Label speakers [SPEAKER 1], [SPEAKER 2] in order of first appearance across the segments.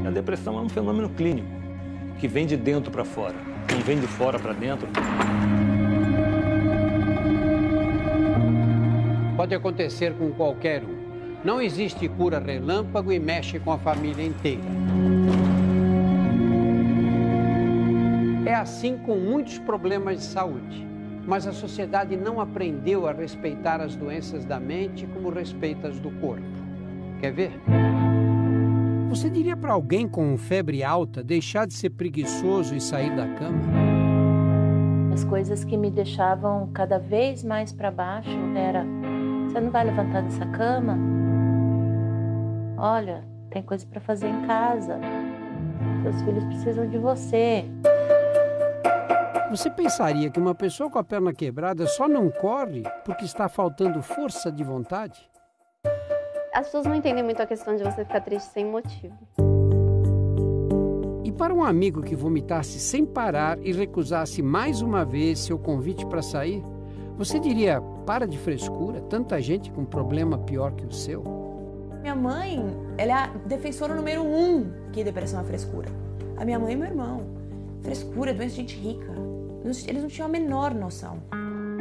[SPEAKER 1] A depressão é um fenômeno clínico que vem de dentro para fora, não vem de fora para dentro.
[SPEAKER 2] Pode acontecer com qualquer um. Não existe cura relâmpago e mexe com a família inteira. É assim com muitos problemas de saúde. Mas a sociedade não aprendeu a respeitar as doenças da mente como respeita as do corpo. Quer ver? Você diria para alguém com febre alta deixar de ser preguiçoso e sair da cama?
[SPEAKER 3] As coisas que me deixavam cada vez mais para baixo era: você não vai levantar dessa cama? Olha, tem coisa para fazer em casa. Seus filhos precisam de você.
[SPEAKER 2] Você pensaria que uma pessoa com a perna quebrada só não corre porque está faltando força de vontade?
[SPEAKER 4] As pessoas não entendem muito a questão de você ficar triste sem motivo.
[SPEAKER 2] E para um amigo que vomitasse sem parar e recusasse mais uma vez seu convite para sair, você diria: para de frescura, tanta gente com problema pior que o seu?
[SPEAKER 5] Minha mãe, ela é a defensora número 1 que depressão é frescura. A minha mãe e meu irmão. Frescura é doença de gente rica. Eles não tinham a menor noção.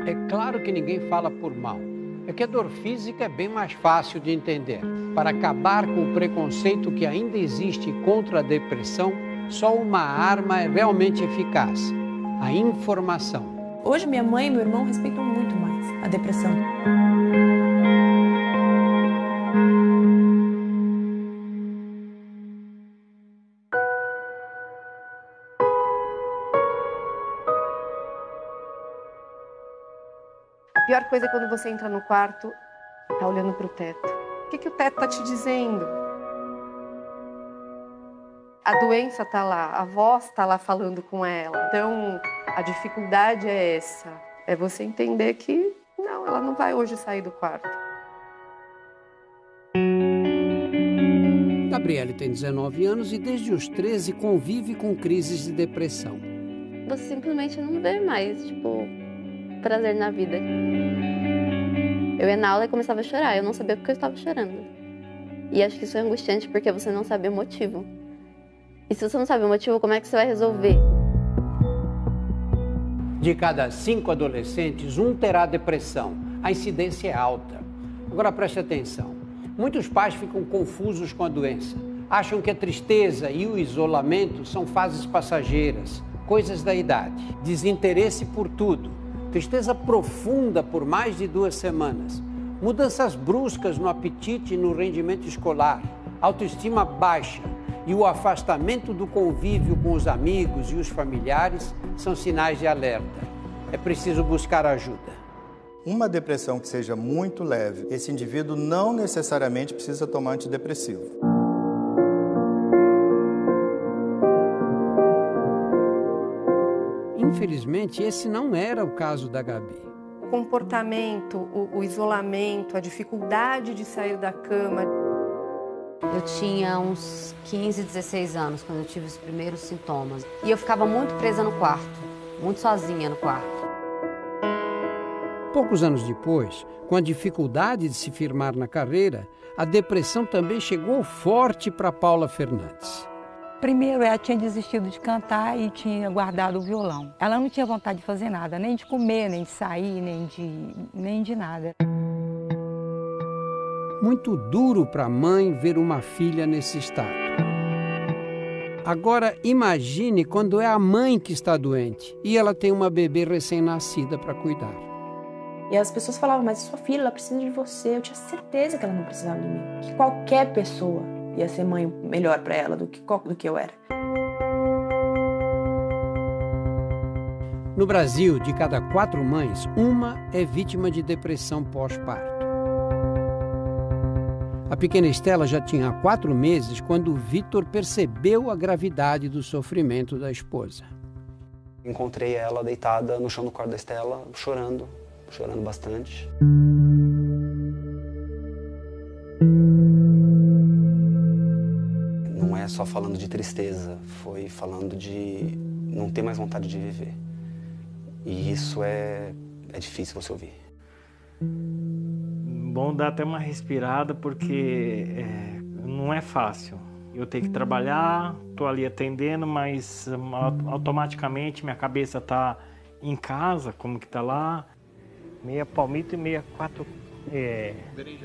[SPEAKER 2] É claro que ninguém fala por mal. É que a dor física é bem mais fácil de entender. Para acabar com o preconceito que ainda existe contra a depressão, só uma arma é realmente eficaz: a informação.
[SPEAKER 5] Hoje minha mãe e meu irmão respeitam muito mais a depressão.
[SPEAKER 6] A pior coisa é quando você entra no quarto e tá olhando pro teto. O que o teto tá te dizendo? A doença tá lá, a voz tá lá falando com ela. Então, a dificuldade é essa. É você entender que, não, ela não vai hoje sair do quarto.
[SPEAKER 2] Gabriele tem 19 anos e desde os 13 convive com crises de depressão.
[SPEAKER 4] Você simplesmente não vê mais, prazer na vida. Eu ia na aula e começava a chorar, eu não sabia porque eu estava chorando. E acho que isso é angustiante porque você não sabe o motivo. E se você não sabe o motivo, como é que você vai resolver?
[SPEAKER 2] De cada 5 adolescentes, 1 terá depressão. A incidência é alta. Agora preste atenção. Muitos pais ficam confusos com a doença. Acham que a tristeza e o isolamento são fases passageiras, coisas da idade. Desinteresse por tudo. Tristeza profunda por mais de 2 semanas. Mudanças bruscas no apetite e no rendimento escolar. Autoestima baixa. E o afastamento do convívio com os amigos e os familiares são sinais de alerta. É preciso buscar ajuda.
[SPEAKER 7] Uma depressão que seja muito leve, esse indivíduo não necessariamente precisa tomar antidepressivo.
[SPEAKER 2] Infelizmente, esse não era o caso da Gabi.
[SPEAKER 6] O comportamento, o isolamento, a dificuldade de sair da cama.
[SPEAKER 8] Eu tinha uns 15, 16 anos quando eu tive os primeiros sintomas. E eu ficava muito presa no quarto, muito sozinha no quarto.
[SPEAKER 2] Poucos anos depois, com a dificuldade de se firmar na carreira, a depressão também chegou forte para Paula Fernandes.
[SPEAKER 9] Primeiro, ela tinha desistido de cantar e tinha guardado o violão. Ela não tinha vontade de fazer nada, nem de comer, nem de sair, nem de nada.
[SPEAKER 2] Muito duro para a mãe ver uma filha nesse estado. Agora, imagine quando é a mãe que está doente e ela tem uma bebê recém-nascida para cuidar.
[SPEAKER 5] E as pessoas falavam: mas sua filha, ela precisa de você. Eu tinha certeza que ela não precisava de mim. Que qualquer pessoa ia ser mãe melhor para ela do que eu era.
[SPEAKER 2] No Brasil, de cada 4 mães, 1 é vítima de depressão pós-parto. A pequena Estela já tinha 4 meses quando o Vitor percebeu a gravidade do sofrimento da esposa.
[SPEAKER 10] Encontrei ela deitada no chão do quarto da Estela, chorando bastante. Não é só falando de tristeza, foi falando de não ter mais vontade de viver. E isso é difícil você ouvir.
[SPEAKER 11] Bom dar até uma respirada, porque não é fácil. Eu tenho que trabalhar, estou ali atendendo, mas automaticamente minha cabeça está em casa, como que está lá. Meia palmito e meia 4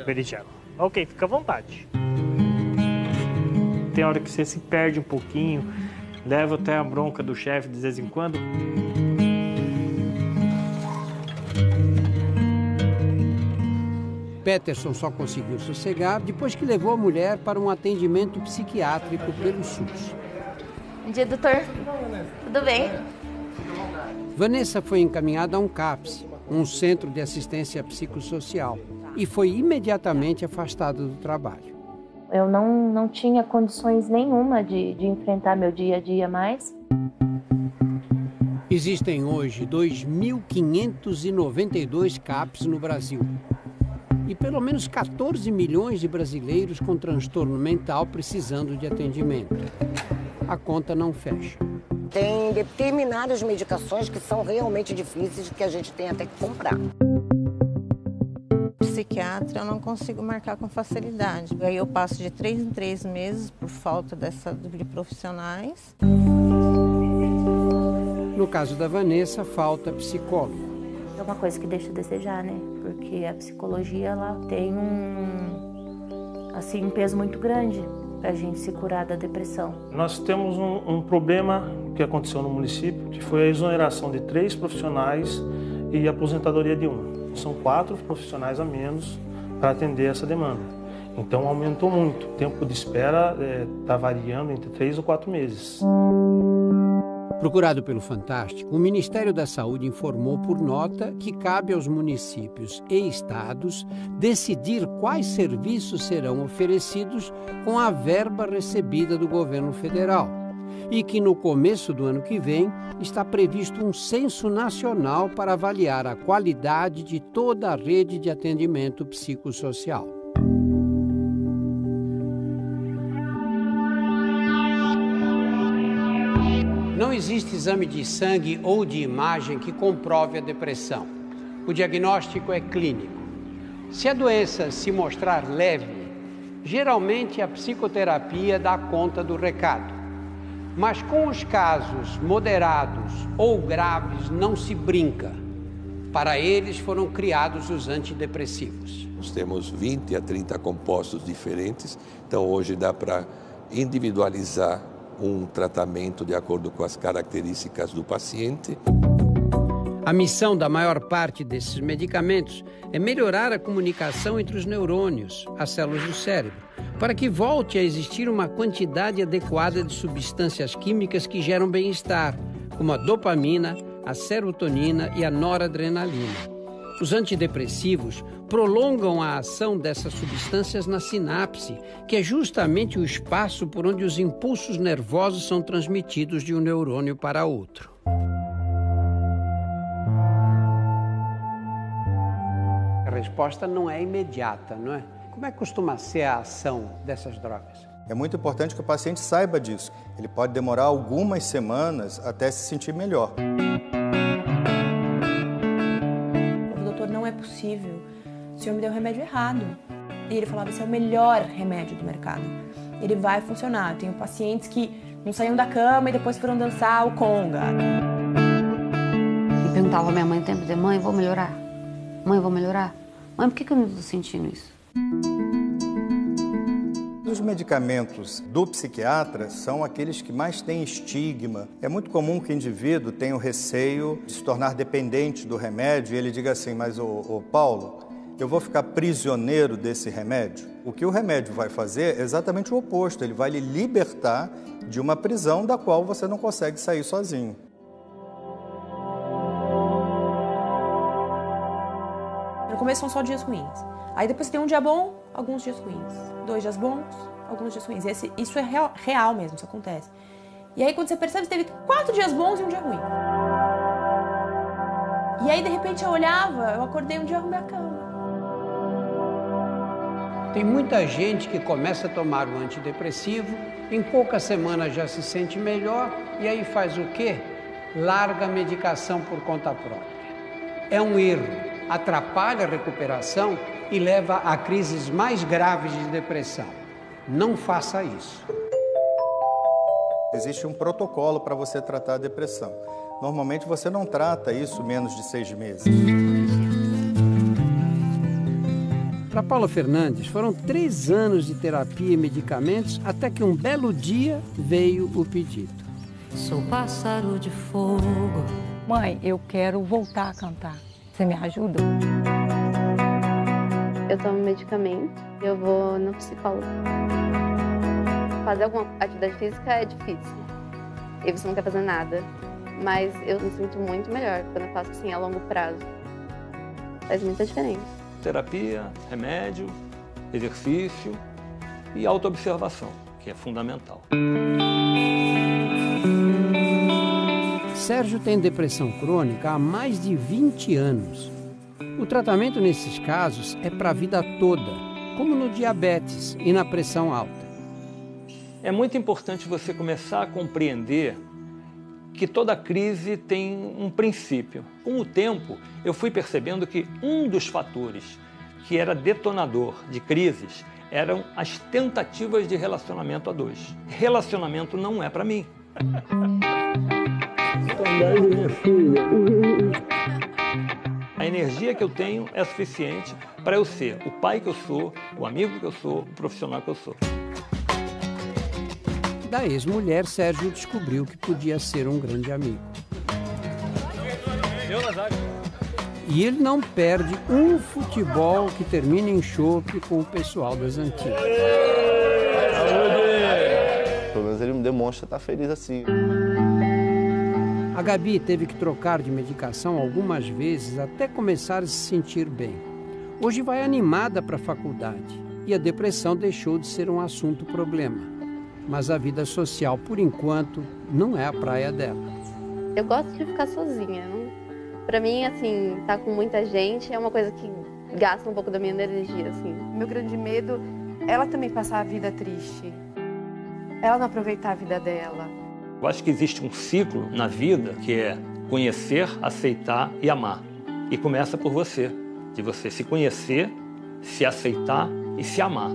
[SPEAKER 11] berinjela. Ok, fica à vontade. Tem hora que você se perde um pouquinho, leva até a bronca do chefe de vez em quando.
[SPEAKER 2] Peterson só conseguiu sossegar depois que levou a mulher para um atendimento psiquiátrico pelo SUS.
[SPEAKER 12] Bom dia, doutor. Tudo bem?
[SPEAKER 2] Vanessa foi encaminhada a um CAPS, um centro de assistência psicossocial, e foi imediatamente afastada do trabalho.
[SPEAKER 3] Eu não tinha condições nenhuma de enfrentar meu dia a dia mais.
[SPEAKER 2] Existem hoje 2.592 CAPs no Brasil. E pelo menos 14 milhões de brasileiros com transtorno mental precisando de atendimento. A conta não fecha.
[SPEAKER 13] Tem determinadas medicações que são realmente difíceis, que a gente tem até que comprar.
[SPEAKER 14] Psiquiatra eu não consigo marcar com facilidade. Aí eu passo de 3 em 3 meses por falta de profissionais.
[SPEAKER 2] No caso da Vanessa, falta psicólogo.
[SPEAKER 3] É uma coisa que deixa a desejar, né? Porque a psicologia, ela tem um peso muito grande para a gente se curar da depressão.
[SPEAKER 11] Nós temos um problema que aconteceu no município, que foi a exoneração de 3 profissionais e a aposentadoria de 1. São 4 profissionais a menos para atender essa demanda. Então aumentou muito. O tempo de espera está variando entre 3 ou 4 meses.
[SPEAKER 2] Procurado pelo Fantástico, o Ministério da Saúde informou por nota que cabe aos municípios e estados decidir quais serviços serão oferecidos com a verba recebida do governo federal e que no começo do ano que vem está previsto um censo nacional para avaliar a qualidade de toda a rede de atendimento psicossocial. Não existe exame de sangue ou de imagem que comprove a depressão. O diagnóstico é clínico. Se a doença se mostrar leve, geralmente a psicoterapia dá conta do recado. Mas com os casos moderados ou graves não se brinca. Para eles foram criados os antidepressivos.
[SPEAKER 15] Nós temos 20 a 30 compostos diferentes, então hoje dá para individualizar um tratamento de acordo com as características do paciente.
[SPEAKER 2] A missão da maior parte desses medicamentos é melhorar a comunicação entre os neurônios, as células do cérebro, para que volte a existir uma quantidade adequada de substâncias químicas que geram bem-estar, como a dopamina, a serotonina e a noradrenalina. Os antidepressivos prolongam a ação dessas substâncias na sinapse, que é justamente o espaço por onde os impulsos nervosos são transmitidos de um neurônio para outro. A resposta não é imediata, não é? Como é que costuma ser a ação dessas drogas?
[SPEAKER 7] É muito importante que o paciente saiba disso. Ele pode demorar algumas semanas até se sentir melhor.
[SPEAKER 5] Doutor, não é possível. O senhor me deu o remédio errado. E ele falava, esse é o melhor remédio do mercado. Ele vai funcionar. Eu tenho pacientes que não saíam da cama e depois foram dançar o conga.
[SPEAKER 8] E perguntava à minha mãe o tempo de mãe, vou melhorar? Mãe, vou melhorar? Mãe, por que eu não estou sentindo isso?
[SPEAKER 7] Os medicamentos do psiquiatra são aqueles que mais têm estigma. É muito comum que o indivíduo tenha o receio de se tornar dependente do remédio e ele diga assim, mas ô Paulo, eu vou ficar prisioneiro desse remédio? O que o remédio vai fazer é exatamente o oposto, ele vai lhe libertar de uma prisão da qual você não consegue sair sozinho.
[SPEAKER 5] No começo são só dias ruins. Aí depois tem um dia bom, alguns dias ruins. 2 dias bons, alguns dias ruins. Isso é real mesmo, isso acontece. E aí quando você percebe, você teve 4 dias bons e um dia ruim. E aí de repente eu olhava, eu acordei um dia e arrumei a cama.
[SPEAKER 2] Tem muita gente que começa a tomar o antidepressivo, em poucas semanas já se sente melhor e aí faz o quê? Larga a medicação por conta própria. É um erro. Atrapalha a recuperação e leva a crises mais graves de depressão. Não faça isso.
[SPEAKER 7] Existe um protocolo para você tratar a depressão. Normalmente você não trata isso menos de 6 meses.
[SPEAKER 2] Para Paula Fernandes, foram 3 anos de terapia e medicamentos até que um belo dia veio o pedido.
[SPEAKER 9] Sou pássaro de fogo. Mãe, eu quero voltar a cantar. Você me ajuda?
[SPEAKER 4] Eu tomo medicamento, eu vou no psicólogo. Fazer alguma atividade física é difícil. E você não quer fazer nada. Mas eu me sinto muito melhor quando eu faço assim a longo prazo. Faz muita diferença.
[SPEAKER 1] Terapia, remédio, exercício e autoobservação, que é fundamental.
[SPEAKER 2] Sérgio tem depressão crônica há mais de 20 anos. O tratamento nesses casos é para a vida toda, como no diabetes e na pressão alta.
[SPEAKER 1] É muito importante você começar a compreender que toda crise tem um princípio. Com o tempo, eu fui percebendo que um dos fatores que era detonador de crises eram as tentativas de relacionamento a 2. Relacionamento não é para mim. A energia que eu tenho é suficiente para eu ser o pai que eu sou, o amigo que eu sou, o profissional que eu sou.
[SPEAKER 2] Da ex-mulher, Sérgio descobriu que podia ser um grande amigo. E ele não perde um futebol que termina em chope com o pessoal das antigas.
[SPEAKER 16] Pelo menos ele me demonstra estar feliz assim.
[SPEAKER 2] A Gabi teve que trocar de medicação algumas vezes até começar a se sentir bem. Hoje vai animada para a faculdade e a depressão deixou de ser um assunto problema. Mas a vida social, por enquanto, não é a praia dela.
[SPEAKER 4] Eu gosto de ficar sozinha. Pra mim, assim, estar com muita gente é uma coisa que gasta um pouco da minha energia, assim.
[SPEAKER 6] Meu grande medo é ela também passar a vida triste. Ela não aproveitar a vida dela.
[SPEAKER 1] Eu acho que existe um ciclo na vida que é conhecer, aceitar e amar. E começa por você, de você se conhecer, se aceitar e se amar.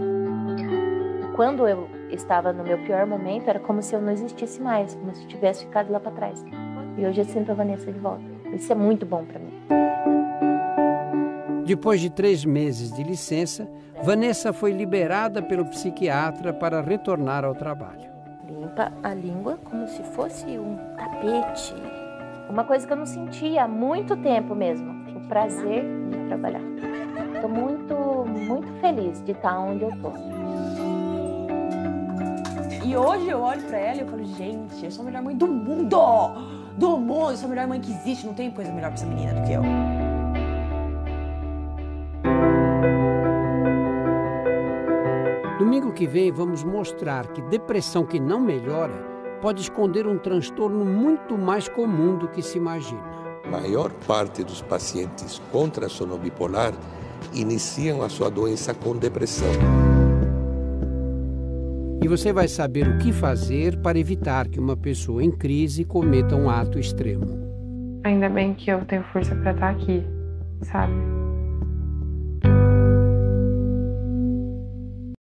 [SPEAKER 3] Quando eu estava no meu pior momento, era como se eu não existisse mais, como se eu tivesse ficado lá para trás. E hoje eu sinto a Vanessa de volta. Isso é muito bom para mim.
[SPEAKER 2] Depois de 3 meses de licença, Vanessa foi liberada pelo psiquiatra para retornar ao trabalho.
[SPEAKER 3] Limpa a língua como se fosse um tapete. Uma coisa que eu não sentia há muito tempo mesmo. O prazer de trabalhar. Estou muito feliz de estar onde eu estou.
[SPEAKER 5] E hoje eu olho pra ela e eu falo, gente, eu sou a melhor mãe do mundo! Do mundo! Eu sou a melhor mãe que existe, não tem coisa melhor pra essa menina do que eu.
[SPEAKER 2] Domingo que vem vamos mostrar que depressão que não melhora pode esconder um transtorno muito mais comum do que se imagina.
[SPEAKER 15] A maior parte dos pacientes com transtorno bipolar iniciam a sua doença com depressão.
[SPEAKER 2] E você vai saber o que fazer para evitar que uma pessoa em crise cometa um ato extremo.
[SPEAKER 17] Ainda bem que eu tenho força para estar aqui, sabe?